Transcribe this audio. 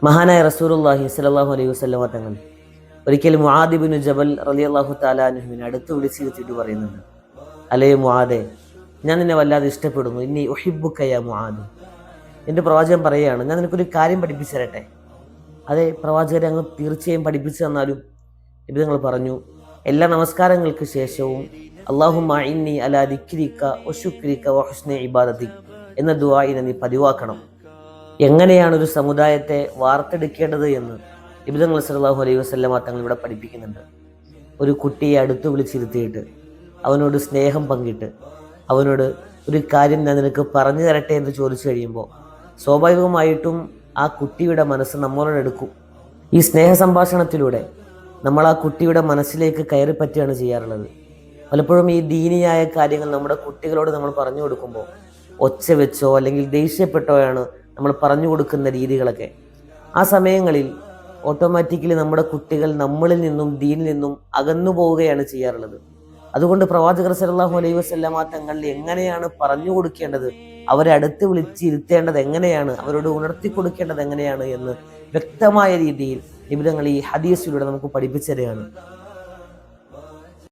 മഹാനായ റസൂലുള്ളാഹി സ്വല്ലല്ലാഹു അലൈഹി വസല്ലമ തങ്ങൾ ഒരിക്കൽ മുആദ് ഇബ്നു ജബൽ റളിയല്ലാഹു തആല അൻഹുവിനെ അടുത്ത് വിളിച്ചിരുത്തിയിട്ട് പറയുന്നുണ്ട്, അലേ മുആദേ, ഞാൻ നിന്നെ വല്ലാതെ ഇഷ്ടപ്പെടുന്നു. ഇന്നി ഉഹിബ്ബുക യാ മുആദ്. എൻ്റെ പ്രവാചകൻ പറയുകയാണ്, ഞാൻ നിനക്കൊരു കാര്യം പഠിപ്പിച്ചു തരട്ടെ? അതെ പ്രവാചകരെ, അങ്ങ് തീർച്ചയായും പഠിപ്പിച്ചു തന്നാലും. നബി തങ്ങൾ പറഞ്ഞു, എല്ലാ നമസ്കാരങ്ങൾക്ക് ശേഷവും അല്ലാഹുമ്മ ഇന്നി അലാ ദിക്രിക വശുക്രിക വഹുസ്നി ഇബാദതിക് എന്ന ദുആഇനെ നീ പതിവാക്കണം. എങ്ങനെയാണ് ഒരു സമുദായത്തെ വാർത്തെടുക്കേണ്ടത് എന്ന് നബി തങ്ങൾ സല്ലല്ലാഹു അലൈഹി വസല്ലമ തങ്ങൾ ഇവിടെ പഠിപ്പിക്കുന്നുണ്ട്. ഒരു കുട്ടിയെ അടുത്ത് വിളിച്ചിരുത്തിയിട്ട് അവനോട് സ്നേഹം പങ്കിട്ട് അവനോട് ഒരു കാര്യം ഞാൻ നിനക്ക് പറഞ്ഞു തരട്ടെ എന്ന് ചോദിച്ചു കഴിയുമ്പോൾ സ്വാഭാവികമായിട്ടും ആ കുട്ടിയുടെ മനസ്സ് നമ്മളോട് എടുക്കും. ഈ സ്നേഹ സംഭാഷണത്തിലൂടെ നമ്മൾ ആ കുട്ടിയുടെ മനസ്സിലേക്ക് കയറി പറ്റുകയാണ് ചെയ്യാറുള്ളത്. പലപ്പോഴും ഈ ദീനിയായ കാര്യങ്ങൾ നമ്മുടെ കുട്ടികളോട് നമ്മൾ പറഞ്ഞു കൊടുക്കുമ്പോൾ ഒച്ച വെച്ചോ അല്ലെങ്കിൽ ദേഷ്യപ്പെട്ടോ നമ്മൾ പറഞ്ഞു കൊടുക്കുന്ന രീതികളൊക്കെ. ആ സമയങ്ങളിൽ ഓട്ടോമാറ്റിക്കലി നമ്മുടെ കുട്ടികൾ നമ്മളിൽ നിന്നും ദീനിൽ നിന്നും അകന്നു പോവുകയാണ് ചെയ്യാറുള്ളത്. അതുകൊണ്ട് പ്രവാചകർ സല്ലല്ലാഹു അലൈഹി വസല്ലമ തങ്ങൾ എങ്ങനെയാണ് പറഞ്ഞു കൊടുക്കേണ്ടത്, അവരെ അടുത്ത് വിളിച്ചിരുത്തേണ്ടത് എങ്ങനെയാണ്, അവരോട് ഉണർത്തി കൊടുക്കേണ്ടത് എങ്ങനെയാണ് എന്ന് വ്യക്തമായ രീതിയിൽ നബി തങ്ങൾ ഈ ഹദീസിലൂടെ നമുക്ക് പഠിപ്പിച്ചു തരികയാണ്.